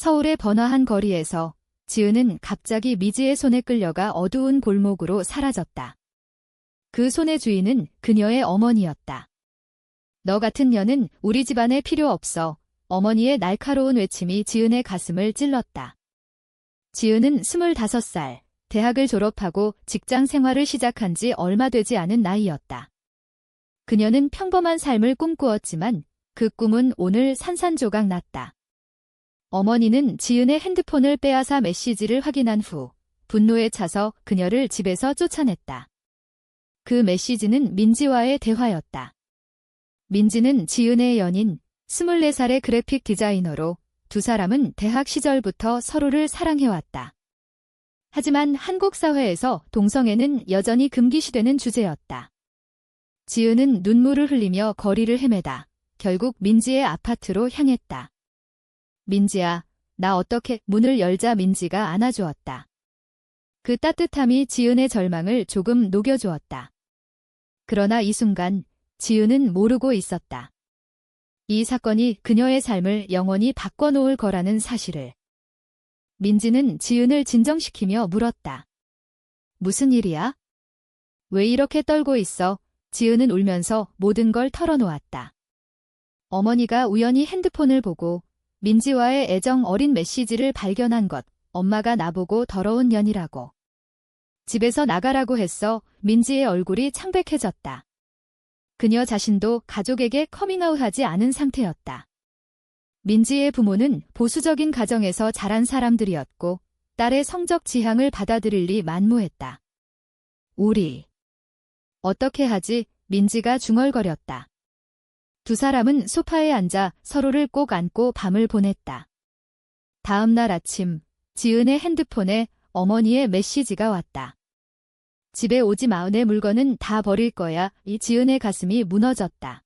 서울의 번화한 거리에서 지은은 갑자기 미지의 손에 끌려가 어두운 골목으로 사라졌다. 그 손의 주인은 그녀의 어머니였다. 너 같은 년은 우리 집안에 필요 없어. 어머니의 날카로운 외침이 지은의 가슴을 찔렀다. 지은은 25살, 대학을 졸업하고 직장 생활을 시작한 지 얼마 되지 않은 나이였다. 그녀는 평범한 삶을 꿈꾸었지만 그 꿈은 오늘 산산조각 났다. 어머니는 지은의 핸드폰을 빼앗아 메시지를 확인한 후 분노에 차서 그녀를 집에서 쫓아냈다. 그 메시지는 민지와의 대화였다. 민지는 지은의 연인, 24살의 그래픽 디자이너로 두 사람은 대학 시절부터 서로를 사랑해왔다. 하지만 한국 사회에서 동성애는 여전히 금기시되는 주제였다. 지은은 눈물을 흘리며 거리를 헤매다 결국 민지의 아파트로 향했다. 민지야, 나 어떻게 문을 열자 민지가 안아주었다. 그 따뜻함이 지은의 절망을 조금 녹여주었다. 그러나 이 순간 지은은 모르고 있었다. 이 사건이 그녀의 삶을 영원히 바꿔놓을 거라는 사실을. 민지는 지은을 진정시키며 물었다. 무슨 일이야? 왜 이렇게 떨고 있어? 지은은 울면서 모든 걸 털어놓았다. 어머니가 우연히 핸드폰을 보고 민지와의 애정 어린 메시지를 발견한 것, 엄마가 나보고 더러운 년이라고. 집에서 나가라고 했어. 민지의 얼굴이 창백해졌다. 그녀 자신도 가족에게 커밍아웃하지 않은 상태였다. 민지의 부모는 보수적인 가정에서 자란 사람들이었고 딸의 성적 지향을 받아들일 리 만무했다. 우리 어떻게 하지? 민지가 중얼거렸다. 두 사람은 소파에 앉아 서로를 꼭 안고 밤을 보냈다. 다음 날 아침 지은의 핸드폰에 어머니의 메시지가 왔다. 집에 오지 마. 내 물건은 다 버릴 거야. 이 지은의 가슴이 무너졌다.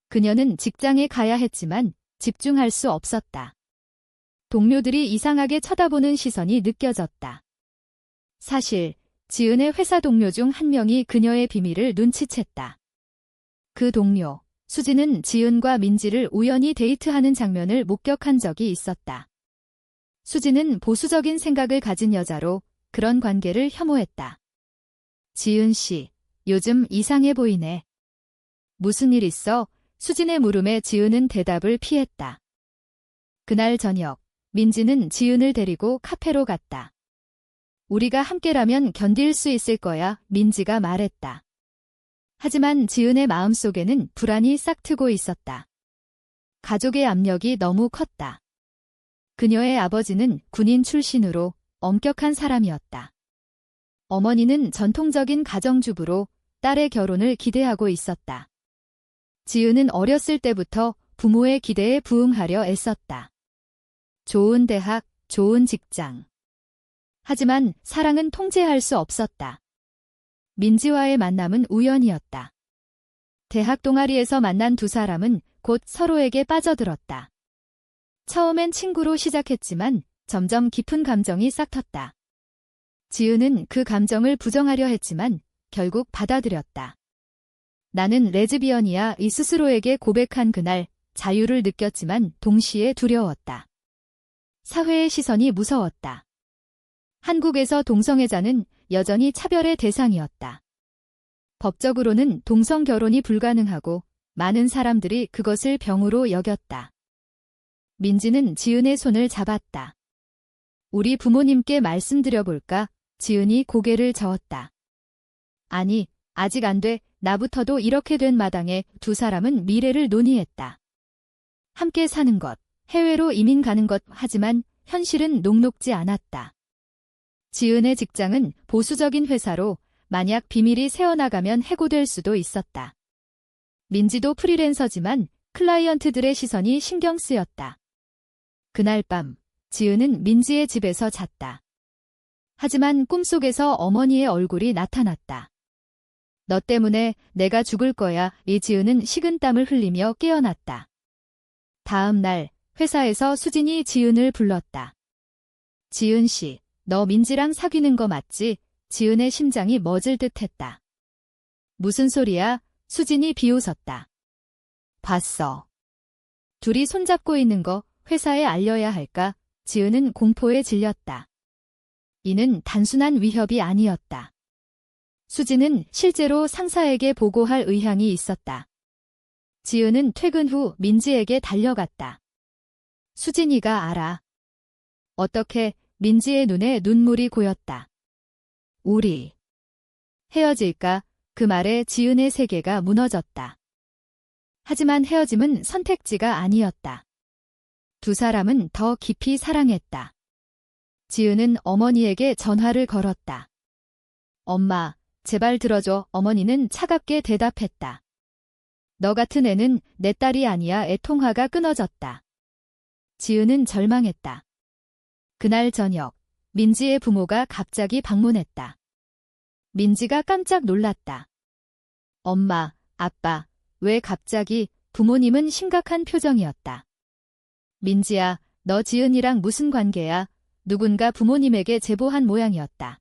그녀는 직장에 가야 했지만 집중할 수 없었다. 동료들이 이상하게 쳐다보는 시선이 느껴졌다. 사실 지은의 회사 동료 중 한 명이 그녀의 비밀을 눈치챘다. 그 동료, 수지는 지은과 민지를 우연히 데이트하는 장면을 목격한 적이 있었다. 수지는 보수적인 생각을 가진 여자로 그런 관계를 혐오했다. 지은 씨, 요즘 이상해 보이네. 무슨 일 있어? 수진의 물음에 지은은 대답을 피했다. 그날 저녁, 민지는 지은을 데리고 카페로 갔다. 우리가 함께라면 견딜 수 있을 거야, 민지가 말했다. 하지만 지은의 마음속에는 불안이 싹트고 있었다. 가족의 압력이 너무 컸다. 그녀의 아버지는 군인 출신으로 엄격한 사람이었다. 어머니는 전통적인 가정주부로 딸의 결혼을 기대하고 있었다. 지은은 어렸을 때부터 부모의 기대에 부응하려 애썼다. 좋은 대학, 좋은 직장. 하지만 사랑은 통제할 수 없었다. 민지와의 만남은 우연이었다. 대학 동아리에서 만난 두 사람은 곧 서로에게 빠져들었다. 처음엔 친구로 시작했지만 점점 깊은 감정이 싹텄다. 지은은 그 감정을 부정하려 했지만 결국 받아들였다. 나는 레즈비언이야. 이 스스로에게 고백한 그날 자유를 느꼈지만 동시에 두려웠다. 사회의 시선이 무서웠다. 한국에서 동성애자는 여전히 차별의 대상이었다. 법적으로는 동성 결혼이 불가능하고 많은 사람들이 그것을 병으로 여겼다. 민지는 지은의 손을 잡았다. 우리 부모님께 말씀드려볼까? 지은이 고개를 저었다. 아니, 아직 안 돼. 나부터도 이렇게 된 마당에 두 사람은 미래를 논의했다. 함께 사는 것, 해외로 이민 가는 것. 하지만 현실은 녹록지 않았다. 지은의 직장은 보수적인 회사로 만약 비밀이 새어나가면 해고될 수도 있었다. 민지도 프리랜서지만 클라이언트들의 시선이 신경 쓰였다. 그날 밤 지은은 민지의 집에서 잤다. 하지만 꿈속에서 어머니의 얼굴이 나타났다. 너 때문에 내가 죽을 거야. 이 지은은 식은땀을 흘리며 깨어났다. 다음 날 회사에서 수진이 지은을 불렀다. 지은 씨, 너 민지랑 사귀는 거 맞지? 지은의 심장이 멎을 듯했다. 무슨 소리야? 수진이 비웃었다. 봤어. 둘이 손잡고 있는 거 회사에 알려야 할까? 지은은 공포에 질렸다. 이는 단순한 위협이 아니었다. 수진은 실제로 상사에게 보고할 의향이 있었다. 지은은 퇴근 후 민지에게 달려갔다. 수진이가 알아. 어떻게? 민지의 눈에 눈물이 고였다. 우리 헤어질까? 그 말에 지은의 세계가 무너졌다. 하지만 헤어짐은 선택지가 아니었다. 두 사람은 더 깊이 사랑했다. 지은은 어머니에게 전화를 걸었다. 엄마, 제발 들어줘. 어머니는 차갑게 대답했다. 너 같은 애는 내 딸이 아니야. 통화가 끊어졌다. 지은은 절망했다. 그날 저녁, 민지의 부모가 갑자기 방문했다. 민지가 깜짝 놀랐다. 엄마, 아빠, 왜 갑자기? 부모님은 심각한 표정이었다. 민지야, 너 지은이랑 무슨 관계야? 누군가 부모님에게 제보한 모양이었다.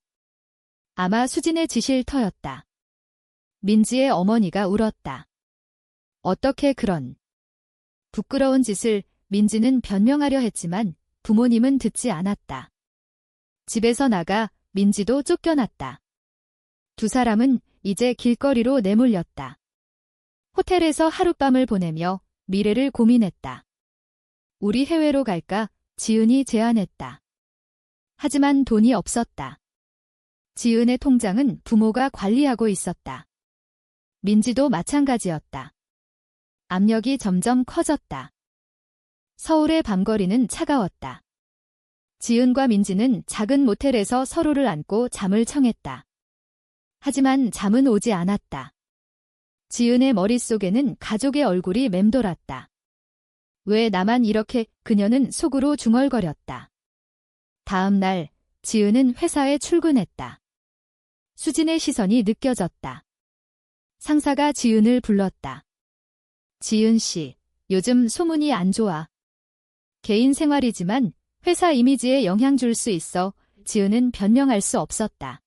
아마 수진의 지실 터였다. 민지의 어머니가 울었다. 어떻게 그런 부끄러운 짓을? 민지는 변명하려 했지만 부모님은 듣지 않았다. 집에서 나가. 민지도 쫓겨났다. 두 사람은 이제 길거리로 내몰렸다. 호텔에서 하룻밤을 보내며 미래를 고민했다. 우리 해외로 갈까? 지은이 제안했다. 하지만 돈이 없었다. 지은의 통장은 부모가 관리하고 있었다. 민지도 마찬가지였다. 압력이 점점 커졌다. 서울의 밤거리는 차가웠다. 지은과 민지는 작은 모텔에서 서로를 안고 잠을 청했다. 하지만 잠은 오지 않았다. 지은의 머릿속에는 가족의 얼굴이 맴돌았다. 왜 나만 이렇게? 그녀는 속으로 중얼거렸다. 다음 날, 지은은 회사에 출근했다. 수진의 시선이 느껴졌다. 상사가 지은을 불렀다. 지은 씨, 요즘 소문이 안 좋아. 개인 생활이지만 회사 이미지에 영향 줄 수 있어. 지은은 변명할 수 없었다.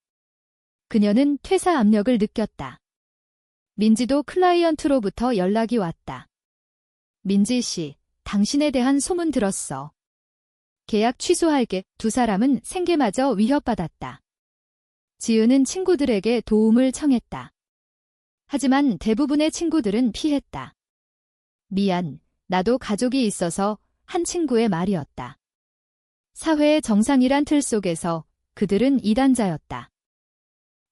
그녀는 퇴사 압력을 느꼈다. 민지도 클라이언트로부터 연락이 왔다. 민지 씨, 당신에 대한 소문 들었어. 계약 취소할게. 두 사람은 생계마저 위협받았다. 지은은 친구들에게 도움을 청했다. 하지만 대부분의 친구들은 피했다. 미안, 나도 가족이 있어서. 한 친구의 말이었다. 사회의 정상이란 틀 속에서 그들은 이단자였다.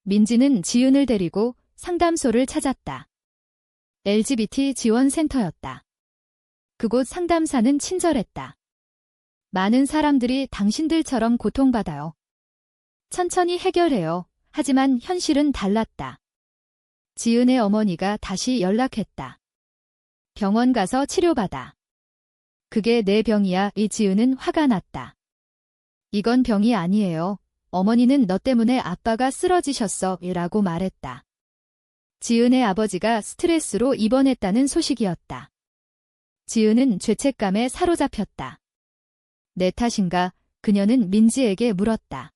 민지는 지은을 데리고 상담소를 찾았다. LGBT 지원센터였다. 그곳 상담사는 친절했다. 많은 사람들이 당신들처럼 고통받아요. 천천히 해결해요. 하지만 현실은 달랐다. 지은의 어머니가 다시 연락했다. 병원 가서 치료받아. 그게 내 병이야. 지은은 화가 났다. 이건 병이 아니에요. 어머니는 너 때문에 아빠가 쓰러지셨어. 라고 말했다. 지은의 아버지가 스트레스로 입원했다는 소식이었다. 지은은 죄책감에 사로잡혔다. 내 탓인가? 그녀는 민지에게 물었다.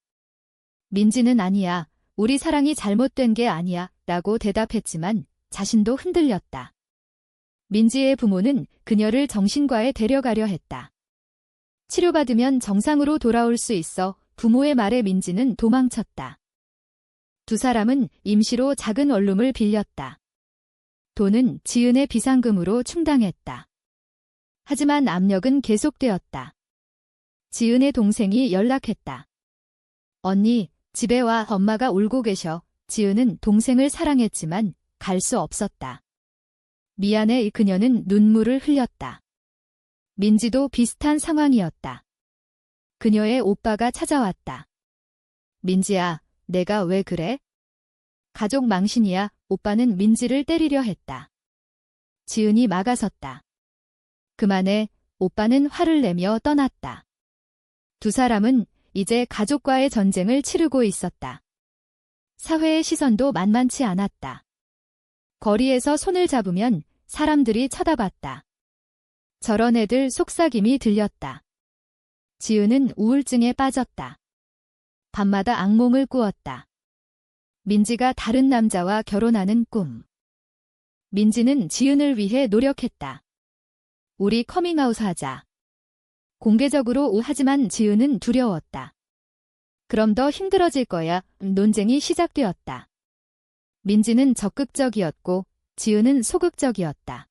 민지는 아니야. 우리 사랑이 잘못된 게 아니야. 라고 대답했지만 자신도 흔들렸다. 민지의 부모는 그녀를 정신과에 데려가려 했다. 치료받으면 정상으로 돌아올 수 있어. 부모의 말에 민지는 도망쳤다. 두 사람은 임시로 작은 원룸을 빌렸다. 돈은 지은의 비상금으로 충당했다. 하지만 압력은 계속되었다. 지은의 동생이 연락했다. 언니, 집에 와. 엄마가 울고 계셔. 지은은 동생을 사랑했지만 갈 수 없었다. 미안해. 그녀는 눈물을 흘렸다. 민지도 비슷한 상황이었다. 그녀의 오빠가 찾아왔다. 민지야, 내가 왜 그래? 가족 망신이야. 오빠는 민지를 때리려 했다. 지은이 막아섰다. 그만해. 오빠는 화를 내며 떠났다. 두 사람은 이제 가족과의 전쟁을 치르고 있었다. 사회의 시선도 만만치 않았다. 거리에서 손을 잡으면 사람들이 쳐다봤다. 저런 애들 속삭임이 들렸다. 지은은 우울증에 빠졌다. 밤마다 악몽을 꾸었다. 민지가 다른 남자와 결혼하는 꿈. 민지는 지은을 위해 노력했다. 우리 커밍아웃 하자. 공개적으로 하지만 지은은 두려웠다. 그럼 더 힘들어질 거야. 논쟁이 시작되었다. 민지는 적극적이었고 지은은 소극적이었다.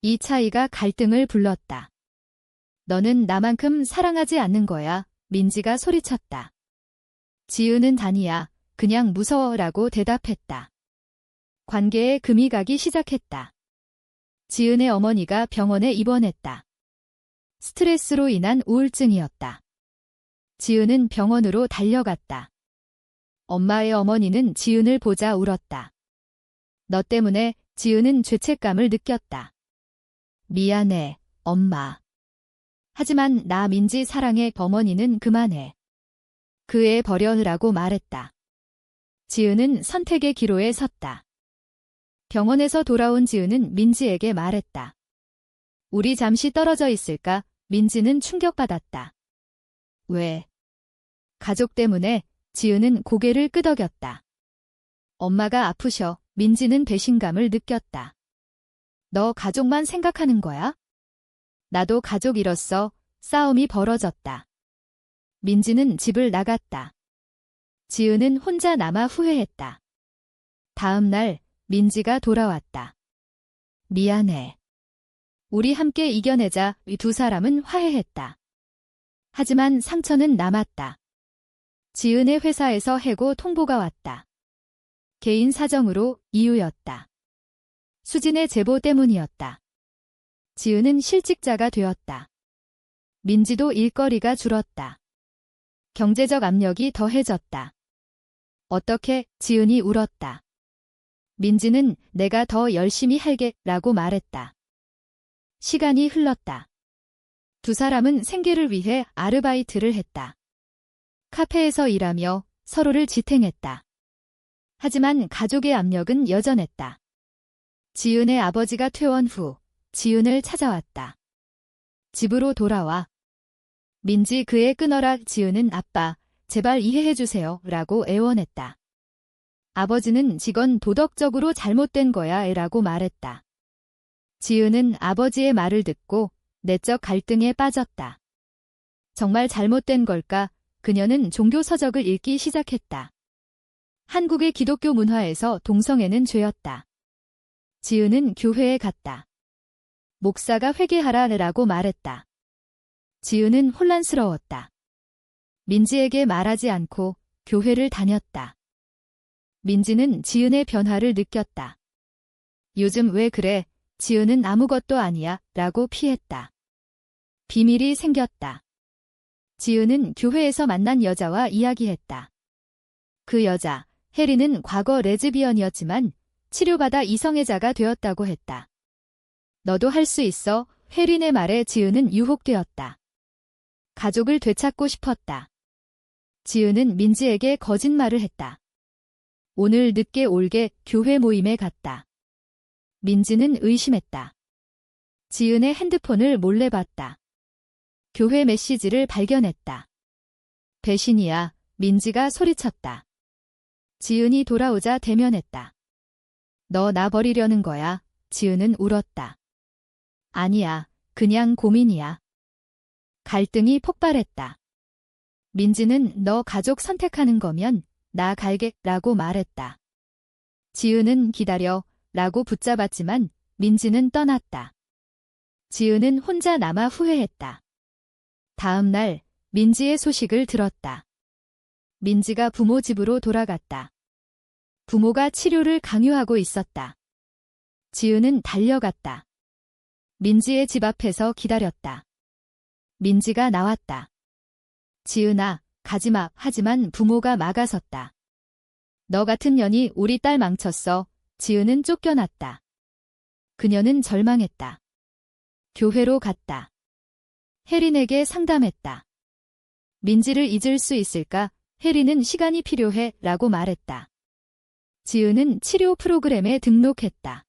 이 차이가 갈등을 불렀다. 너는 나만큼 사랑하지 않는 거야. 민지가 소리쳤다. 지은은 아니야. 그냥 무서워라고 대답했다. 관계에 금이 가기 시작했다. 지은의 어머니가 병원에 입원했다. 스트레스로 인한 우울증이었다. 지은은 병원으로 달려갔다. 엄마의 어머니는 지은을 보자 울었다. 너 때문에 지은은 죄책감을 느꼈다. 미안해, 엄마. 하지만 나 민지 사랑해. 어머니는 그만해. 그 애 버려라고 말했다. 지은은 선택의 기로에 섰다. 병원에서 돌아온 지은은 민지에게 말했다. 우리 잠시 떨어져 있을까? 민지는 충격받았다. 왜? 가족 때문에. 지은은 고개를 끄덕였다. 엄마가 아프셔. 민지는 배신감을 느꼈다. 너 가족만 생각하는 거야? 나도 가족 잃었어. 싸움이 벌어졌다. 민지는 집을 나갔다. 지은은 혼자 남아 후회했다. 다음 날 민지가 돌아왔다. 미안해. 우리 함께 이겨내자. 이 두 사람은 화해했다. 하지만 상처는 남았다. 지은의 회사에서 해고 통보가 왔다. 개인 사정으로 이유였다. 수진의 제보 때문이었다. 지은은 실직자가 되었다. 민지도 일거리가 줄었다. 경제적 압력이 더해졌다. 어떻게? 지은이 울었다. 민지는 내가 더 열심히 할게 라고 말했다. 시간이 흘렀다. 두 사람은 생계를 위해 아르바이트를 했다. 카페에서 일하며 서로를 지탱했다. 하지만 가족의 압력은 여전했다. 지은의 아버지가 퇴원 후 지은을 찾아왔다. 집으로 돌아와. 민지 그 애 끊어라. 지은은 아빠, 제발 이해해주세요 라고 애원했다. 아버지는 직원 도덕적으로 잘못된 거야 라고 말했다. 지은은 아버지의 말을 듣고 내적 갈등에 빠졌다. 정말 잘못된 걸까? 그녀는 종교 서적을 읽기 시작했다. 한국의 기독교 문화에서 동성애는 죄였다. 지은은 교회에 갔다. 목사가 회개하라라고 말했다. 지은은 혼란스러웠다. 민지에게 말하지 않고 교회를 다녔다. 민지는 지은의 변화를 느꼈다. 요즘 왜 그래? 지은은 아무것도 아니야 라고 피했다. 비밀이 생겼다. 지은은 교회에서 만난 여자와 이야기했다. 그 여자, 혜리는 과거 레즈비언이었지만 치료받아 이성애자가 되었다고 했다. 너도 할 수 있어. 혜린의 말에 지은은 유혹되었다. 가족을 되찾고 싶었다. 지은은 민지에게 거짓말을 했다. 오늘 늦게 올게. 교회 모임에 갔다. 민지는 의심했다. 지은의 핸드폰을 몰래 봤다. 교회 메시지를 발견했다. 배신이야. 민지가 소리쳤다. 지은이 돌아오자 대면했다. 너 나 버리려는 거야. 지은은 울었다. 아니야. 그냥 고민이야. 갈등이 폭발했다. 민지는 너 가족 선택하는 거면 나 갈게 라고 말했다. 지은은 기다려 라고 붙잡았지만 민지는 떠났다. 지은은 혼자 남아 후회했다. 다음 날 민지의 소식을 들었다. 민지가 부모 집으로 돌아갔다. 부모가 치료를 강요하고 있었다. 지은은 달려갔다. 민지의 집 앞에서 기다렸다. 민지가 나왔다. 지은아, 가지마. 하지만 부모가 막아섰다. 너 같은 년이 우리 딸 망쳤어. 지은은 쫓겨났다. 그녀는 절망했다. 교회로 갔다. 혜린에게 상담했다. 민지를 잊을 수 있을까? 혜린은 시간이 필요해 라고 말했다. 지은은 치료 프로그램에 등록했다.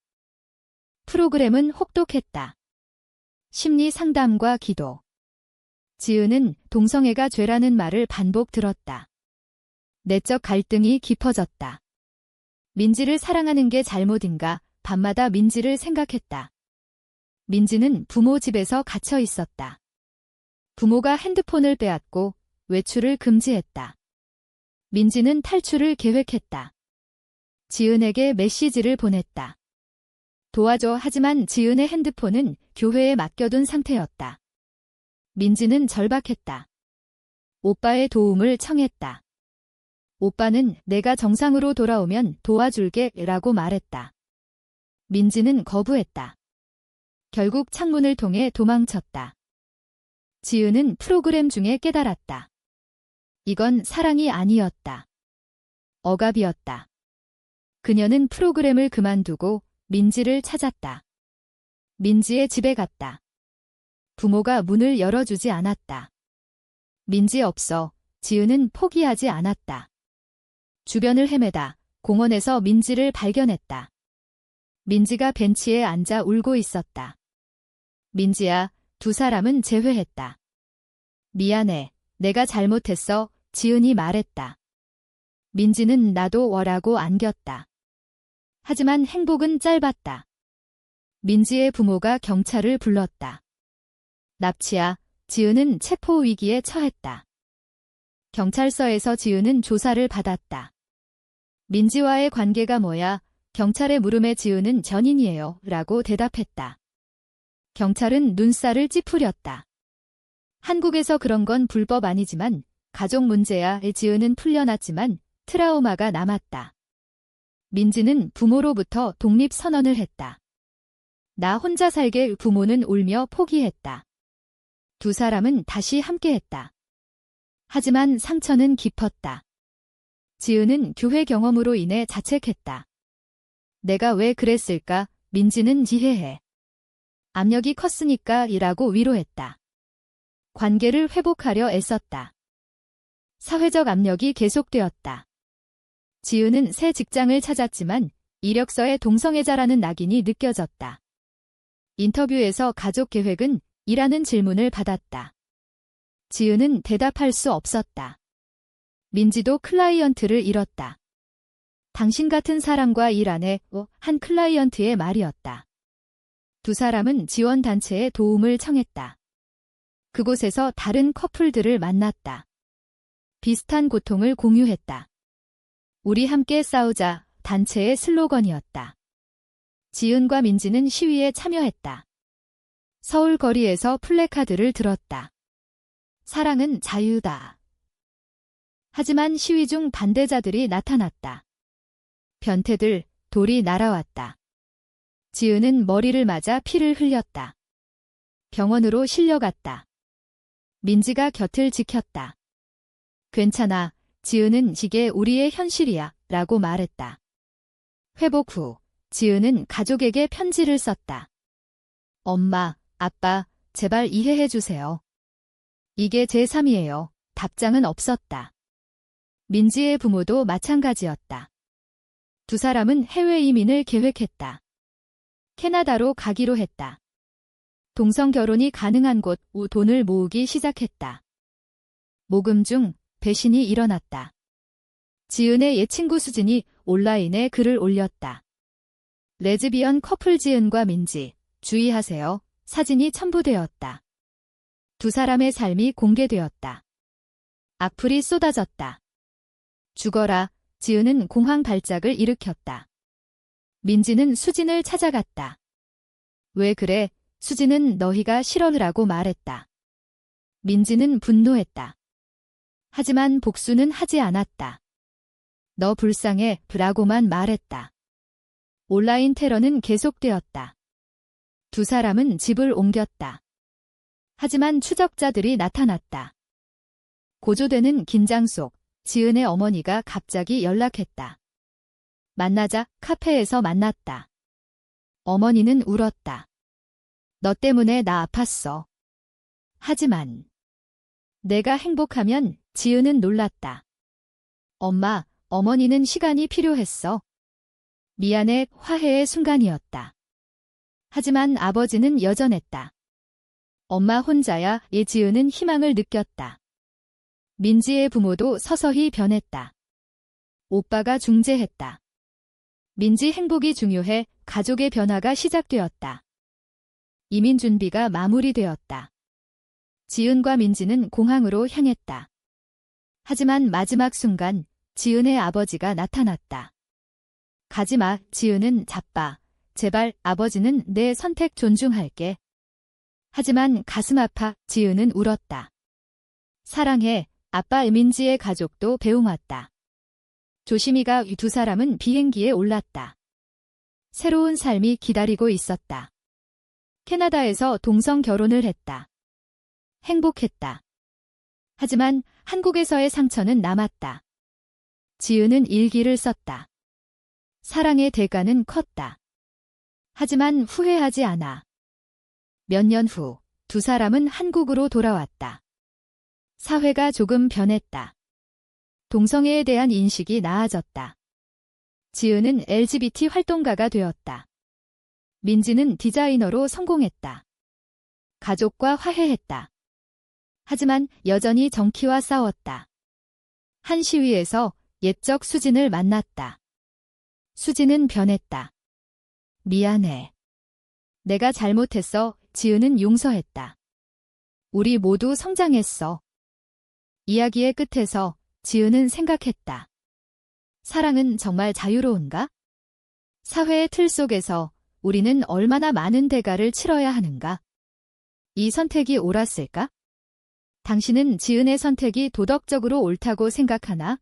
프로그램은 혹독했다. 심리 상담과 기도. 지은은 동성애가 죄라는 말을 반복 들었다. 내적 갈등이 깊어졌다. 민지를 사랑하는 게 잘못인가? 밤마다 민지를 생각했다. 민지는 부모 집에서 갇혀 있었다. 부모가 핸드폰을 빼앗고 외출을 금지했다. 민지는 탈출을 계획했다. 지은에게 메시지를 보냈다. 도와줘. 하지만 지은의 핸드폰은 교회에 맡겨둔 상태였다. 민지는 절박했다. 오빠의 도움을 청했다. 오빠는 내가 정상으로 돌아오면 도와줄게 라고 말했다. 민지는 거부했다. 결국 창문을 통해 도망쳤다. 지은은 프로그램 중에 깨달았다. 이건 사랑이 아니었다. 억압이었다. 그녀는 프로그램을 그만두고 민지를 찾았다. 민지의 집에 갔다. 부모가 문을 열어주지 않았다. 민지 없어. 지은은 포기하지 않았다. 주변을 헤매다 공원에서 민지를 발견했다. 민지가 벤치에 앉아 울고 있었다. 민지야, 두 사람은 재회했다. 미안해. 내가 잘못했어. 지은이 말했다. 민지는 나도 워라고 안겼다. 하지만 행복은 짧았다. 민지의 부모가 경찰을 불렀다. 납치야. 지은은 체포 위기에 처했다. 경찰서에서 지은은 조사를 받았다. 민지와의 관계가 뭐야? 경찰의 물음에 지은은 전인이에요 라고 대답했다. 경찰은 눈살을 찌푸렸다. 한국에서 그런 건 불법 아니지만 가족 문제야. 지은은 풀려났지만 트라우마가 남았다. 민지는 부모로부터 독립선언을 했다. 나 혼자 살게. 부모는 울며 포기했다. 두 사람은 다시 함께했다. 하지만 상처는 깊었다. 지은은 교회 경험으로 인해 자책했다. 내가 왜 그랬을까? 민지는 지혜해. 압력이 컸으니까 이라고 위로했다. 관계를 회복하려 애썼다. 사회적 압력이 계속되었다. 지은은 새 직장을 찾았지만 이력서에 동성애자라는 낙인이 느껴졌다. 인터뷰에서 가족 계획은 이라는 질문을 받았다. 지은은 대답할 수 없었다. 민지도 클라이언트를 잃었다. 당신 같은 사람과 일 안 해. 한 클라이언트의 말이었다. 두 사람은 지원단체에 도움을 청했다. 그곳에서 다른 커플들을 만났다. 비슷한 고통을 공유했다. 우리 함께 싸우자. 단체의 슬로건이었다. 지은과 민지는 시위에 참여했다. 서울 거리에서 플래카드를 들었다. 사랑은 자유다. 하지만 시위 중 반대자들이 나타났다. 변태들, 돌이 날아왔다. 지은은 머리를 맞아 피를 흘렸다. 병원으로 실려갔다. 민지가 곁을 지켰다. 괜찮아. 지은은 이게 우리의 현실이야 라고 말했다. 회복 후 지은은 가족에게 편지를 썼다. 엄마, 아빠, 제발 이해해 주세요. 이게 제 삶이에요. 답장은 없었다. 민지의 부모도 마찬가지였다. 두 사람은 해외 이민을 계획했다. 캐나다로 가기로 했다. 동성 결혼이 가능한 곳 돈을 모으기 시작했다. 모금 중 배신이 일어났다. 지은의 옛 친구 수진이 온라인에 글을 올렸다. 레즈비언 커플 지은과 민지, 주의하세요. 사진이 첨부되었다. 두 사람의 삶이 공개되었다. 악플이 쏟아졌다. 죽어라. 지은은 공황 발작을 일으켰다. 민지는 수진을 찾아갔다. 왜 그래? 수진은 너희가 싫어라고 말했다. 민지는 분노했다. 하지만 복수는 하지 않았다. 너 불쌍해 라고만 말했다. 온라인 테러는 계속되었다. 두 사람은 집을 옮겼다. 하지만 추적자들이 나타났다. 고조되는 긴장 속 지은의 어머니가 갑자기 연락했다. 만나자. 카페에서 만났다. 어머니는 울었다. 너 때문에 나 아팠어. 하지만 내가 행복하면 지은은 놀랐다. 엄마, 어머니는 시간이 필요했어. 미안해. 화해의 순간이었다. 하지만 아버지는 여전했다. 엄마 혼자야. 지은은 희망을 느꼈다. 민지의 부모도 서서히 변했다. 오빠가 중재했다. 민지 행복이 중요해. 가족의 변화가 시작되었다. 이민 준비가 마무리되었다. 지은과 민지는 공항으로 향했다. 하지만 마지막 순간 지은의 아버지가 나타났다. 가지마, 지은은 자빠. 제발, 아버지는 내 선택 존중할게. 하지만 가슴 아파 지은은 울었다. 사랑해, 아빠. 민지의 가족도 배웅 왔다. 조심이가 두 사람은 비행기에 올랐다. 새로운 삶이 기다리고 있었다. 캐나다에서 동성 결혼을 했다. 행복했다. 하지만 한국에서의 상처는 남았다. 지은은 일기를 썼다. 사랑의 대가는 컸다. 하지만 후회하지 않아. 몇 년 후, 두 사람은 한국으로 돌아왔다. 사회가 조금 변했다. 동성애에 대한 인식이 나아졌다. 지은은 LGBT 활동가가 되었다. 민지는 디자이너로 성공했다. 가족과 화해했다. 하지만 여전히 정키와 싸웠다. 한 시위에서 옛적 수진을 만났다. 수진은 변했다. 미안해. 내가 잘못했어. 지은은 용서했다. 우리 모두 성장했어. 이야기의 끝에서 지은은 생각했다. 사랑은 정말 자유로운가? 사회의 틀 속에서 우리는 얼마나 많은 대가를 치러야 하는가? 이 선택이 옳았을까? 당신은 지은의 선택이 도덕적으로 옳다고 생각하나?